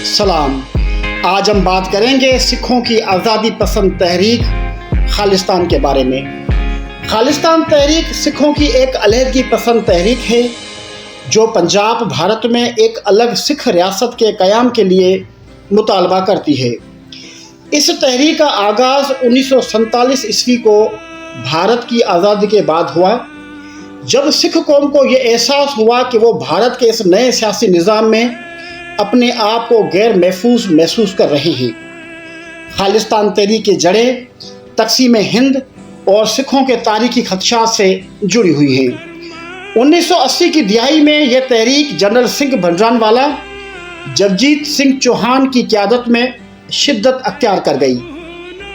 سلام، آج ہم بات کریں گے سکھوں کی آزادی پسند تحریک خالصتان کے بارے میں۔ خالصتان تحریک سکھوں کی ایک علیحدگی پسند تحریک ہے جو پنجاب بھارت میں ایک الگ سکھ ریاست کے قیام کے لیے مطالبہ کرتی ہے۔ اس تحریک کا آغاز 1947 عیسوی کو بھارت کی آزادی کے بعد ہوا، جب سکھ قوم کو یہ احساس ہوا کہ وہ بھارت کے اس نئے سیاسی نظام میں اپنے آپ کو غیر محفوظ محسوس کر رہے ہیں۔ خالصتان تحریک کی جڑیں تقسیم ہند اور سکھوں کے تاریخی خدشات سے جڑی ہوئی ہیں۔ 1980 کی دہائی میں یہ تحریک جنرل سنگھ بھنڈرانوالا، جگجیت سنگھ چوہان کی قیادت میں شدت اختیار کر گئی،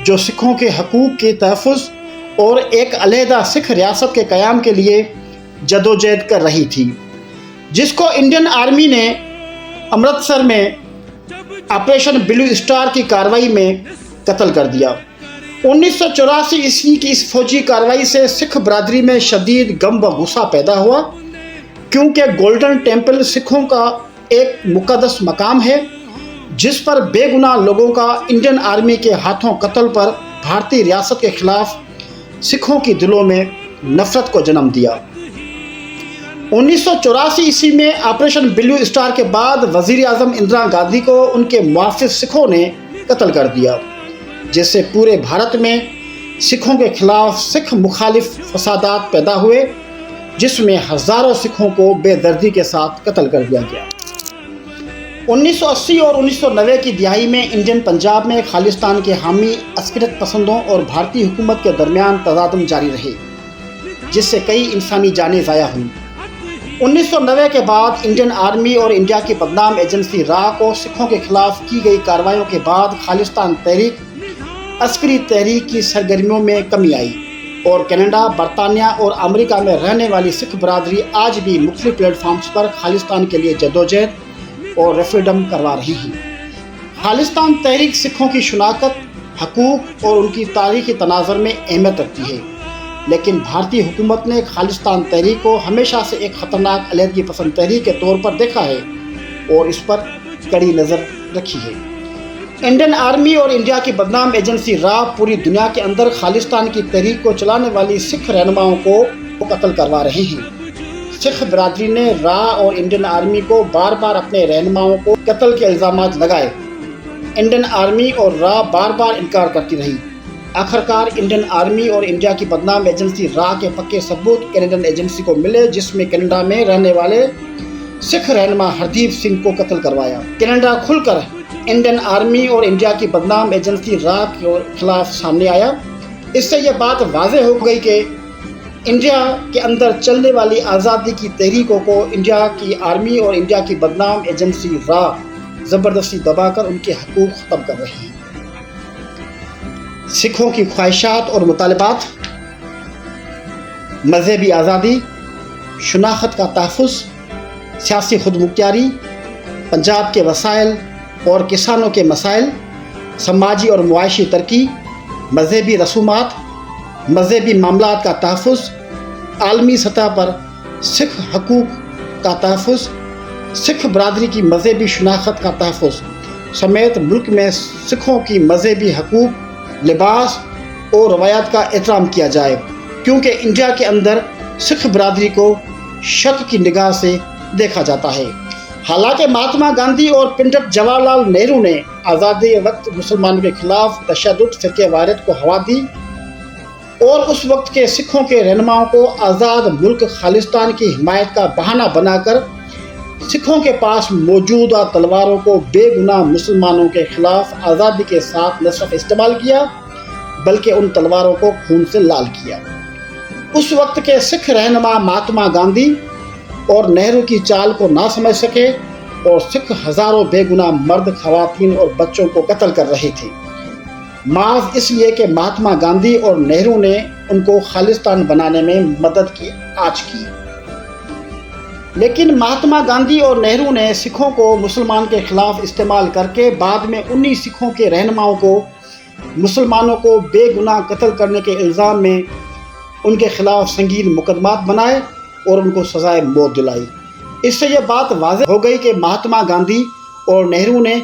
جو سکھوں کے حقوق کے تحفظ اور ایک علیحدہ سکھ ریاست کے قیام کے لیے جدوجہد کر رہی تھی، جس کو انڈین آرمی نے امرتسر میں آپریشن بلیو اسٹار کی کارروائی میں قتل کر دیا۔ 1984 عیسوی کی اس فوجی کارروائی سے سکھ برادری میں شدید غم و غصہ پیدا ہوا، کیونکہ گولڈن ٹیمپل سکھوں کا ایک مقدس مقام ہے جس پر بے گناہ لوگوں کا انڈین آرمی کے ہاتھوں قتل پر بھارتی ریاست کے خلاف سکھوں کی دلوں میں نفرت کو جنم دیا۔ 1984 عیسوی میں آپریشن بلیو اسٹار کے بعد وزیر اعظم اندرا گاندھی کو ان کے محافظ سکھوں نے قتل کر دیا، جس سے پورے بھارت میں سکھوں کے خلاف سکھ مخالف فسادات پیدا ہوئے، جس میں ہزاروں سکھوں کو بے دردی کے ساتھ قتل کر دیا گیا۔ 1980 اور 1990 کی دہائی میں انڈین پنجاب میں خالصتان کے حامی عسکریت پسندوں اور بھارتی حکومت کے درمیان تصادم جاری رہے، جس سے کئی انسانی جانیں ضائع ہوئیں۔ 1990 کے بعد انڈین آرمی اور انڈیا کی بدنام ایجنسی را کو سکھوں کے خلاف کی گئی کارروائیوں کے بعد خالصتان تحریک عسکری تحریک کی سرگرمیوں میں کمی آئی، اور کینیڈا، برطانیہ اور امریکہ میں رہنے والی سکھ برادری آج بھی مختلف پلیٹ فارمز پر خالصتان کے لیے جدوجہد اور ریفرینڈم کروا رہی ہیں۔ خالصتان تحریک سکھوں کی شناخت، حقوق اور ان کی تاریخی تناظر میں اہمیت رکھتی ہے، لیکن بھارتی حکومت نے خالصتان تحریک کو ہمیشہ سے ایک خطرناک علیحدگی پسند تحریک کے طور پر دیکھا ہے اور اس پر کڑی نظر رکھی ہے۔ انڈین آرمی اور انڈیا کی بدنام ایجنسی را پوری دنیا کے اندر خالصتان کی تحریک کو چلانے والی سکھ رہنماؤں کو قتل کروا رہے ہیں۔ سکھ برادری نے را اور انڈین آرمی کو بار بار اپنے رہنماؤں کو قتل کے الزامات لگائے۔ انڈین آرمی اور را بار بار انکار کرتی رہی۔ آخرکار انڈین آرمی اور انڈیا کی بدنام ایجنسی را کے پکے ثبوت کینیڈین ایجنسی کو ملے، جس میں کینیڈا میں رہنے والے سکھ رہنما ہردیپ سنگھ کو قتل کروایا۔ کینیڈا کھل کر انڈین آرمی اور انڈیا کی بدنام ایجنسی را کے خلاف سامنے آیا۔ اس سے یہ بات واضح ہو گئی کہ انڈیا کے اندر چلنے والی آزادی کی تحریکوں کو انڈیا کی آرمی اور انڈیا کی بدنام ایجنسی را زبردستی دبا کر ان کے حقوق ختم کر رہی ہیں۔ سکھوں کی خواہشات اور مطالبات: مذہبی آزادی، شناخت کا تحفظ، سیاسی خود مختاری، پنجاب کے وسائل اور کسانوں کے مسائل، سماجی اور معاشی ترقی، مذہبی رسومات، مذہبی معاملات کا تحفظ، عالمی سطح پر سکھ حقوق کا تحفظ، سکھ برادری کی مذہبی شناخت کا تحفظ سمیت ملک میں سکھوں کی مذہبی حقوق، لباس اور روایات کا احترام کیا جائے، کیونکہ انڈیا کے اندر سکھ برادری کو شک کی نگاہ سے دیکھا جاتا ہے۔ حالانکہ مہاتما گاندھی اور پنڈت جواہر لال نہرو نے آزادی وقت مسلمانوں کے خلاف تشدد، فرقہ واریت کو ہوا دی اور اس وقت کے سکھوں کے رہنماؤں کو آزاد ملک خالصتان کی حمایت کا بہانہ بنا کر سکھوں کے پاس موجودہ تلواروں کو بے گناہ مسلمانوں کے خلاف آزادی کے ساتھ نہ صرف استعمال کیا بلکہ ان تلواروں کو خون سے لال کیا۔ اس وقت کے سکھ رہنما مہاتما گاندھی اور نہرو کی چال کو نہ سمجھ سکے اور سکھ ہزاروں بے گناہ مرد، خواتین اور بچوں کو قتل کر رہے تھے، محض اس لیے کہ مہاتما گاندھی اور نہرو نے ان کو خالصتان بنانے میں مدد کی آچ کی۔ لیکن مہاتما گاندھی اور نہرو نے سکھوں کو مسلمان کے خلاف استعمال کر کے بعد میں انہی سکھوں کے رہنماؤں کو مسلمانوں کو بے گناہ قتل کرنے کے الزام میں ان کے خلاف سنگین مقدمات بنائے اور ان کو سزائے موت دلائی۔ اس سے یہ بات واضح ہو گئی کہ مہاتما گاندھی اور نہرو نے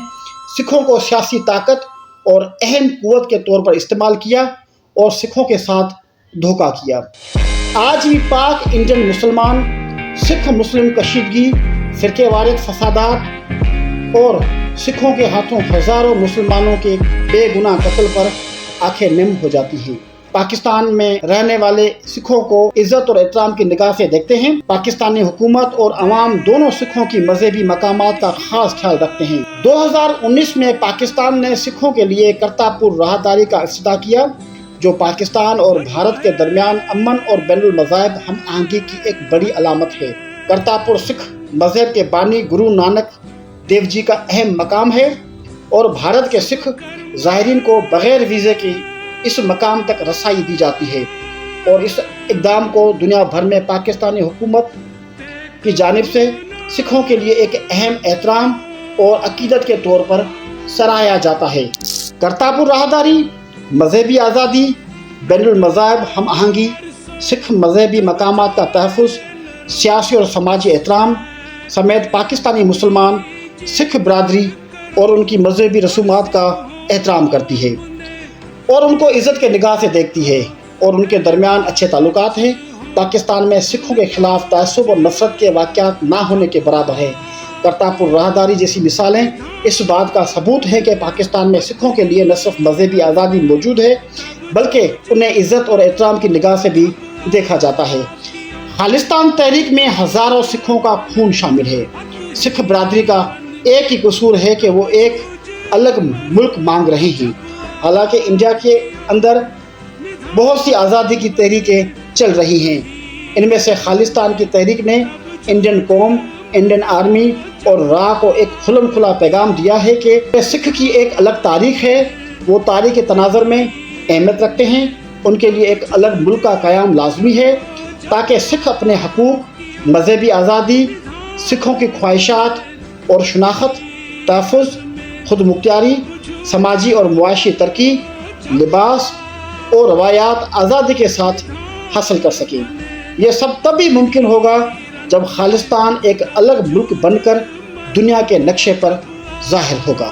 سکھوں کو سیاسی طاقت اور اہم قوت کے طور پر استعمال کیا اور سکھوں کے ساتھ دھوکہ کیا۔ آج بھی پاک انڈین مسلمان سکھ مسلم کشیدگی، فرقے وارانہ فسادات اور سکھوں کے ہاتھوں ہزاروں مسلمانوں کے بے گناہ قتل پر آنکھیں نم ہو جاتی ہیں۔ پاکستان میں رہنے والے سکھوں کو عزت اور احترام کی نگاہ سے دیکھتے ہیں۔ پاکستانی حکومت اور عوام دونوں سکھوں کی مذہبی مقامات کا خاص خیال رکھتے ہیں۔ 2019 میں پاکستان نے سکھوں کے لیے کرتارپور راہداری کا افتتاح کیا، جو پاکستان اور بھارت کے درمیان امن اور بین المذاہب ہم آہنگی کی ایک بڑی علامت ہے۔ کرتارپور سکھ مذہب کے بانی گرو نانک دیو جی کا اہم مقام ہے اور بھارت کے سکھ زائرین کو بغیر ویزے کی اس مقام تک رسائی دی جاتی ہے، اور اس اقدام کو دنیا بھر میں پاکستانی حکومت کی جانب سے سکھوں کے لیے ایک اہم احترام اور عقیدت کے طور پر سراہا جاتا ہے۔ کرتارپور راہداری مذہبی آزادی، بین المذاہب ہم آہنگی، سکھ مذہبی مقامات کا تحفظ، سیاسی اور سماجی احترام سمیت پاکستانی مسلمان سکھ برادری اور ان کی مذہبی رسومات کا احترام کرتی ہے اور ان کو عزت کے نگاہ سے دیکھتی ہے، اور ان کے درمیان اچھے تعلقات ہیں۔ پاکستان میں سکھوں کے خلاف تعصب اور نفرت کے واقعات نہ ہونے کے برابر ہے۔ کرتارپور راہداری جیسی مثالیں اس بات کا ثبوت ہیں کہ پاکستان میں سکھوں کے لیے نہ صرف مذہبی آزادی موجود ہے بلکہ انہیں عزت اور احترام کی نگاہ سے بھی دیکھا جاتا ہے۔ خالصتان تحریک میں ہزاروں سکھوں کا خون شامل ہے۔ سکھ برادری کا ایک ہی قصور ہے کہ وہ ایک الگ ملک مانگ رہے ہیں، حالانکہ انڈیا کے اندر بہت سی آزادی کی تحریکیں چل رہی ہیں۔ ان میں سے خالصتان کی تحریک نے انڈین قوم، انڈین آرمی اور راہ کو ایک کھلم کھلا پیغام دیا ہے کہ سکھ کی ایک الگ تاریخ ہے، وہ تاریخ تناظر میں اہمیت رکھتے ہیں، ان کے لیے ایک الگ ملک کا قیام لازمی ہے تاکہ سکھ اپنے حقوق، مذہبی آزادی، سکھوں کی خواہشات اور شناخت، تحفظ، خود مختاری، سماجی اور معاشی ترقی، لباس اور روایات آزادی کے ساتھ حاصل کر سکیں۔ یہ سب تبھی ممکن ہوگا جب خالصتان ایک الگ ملک بن کر دنیا کے نقشے پر ظاہر ہوگا۔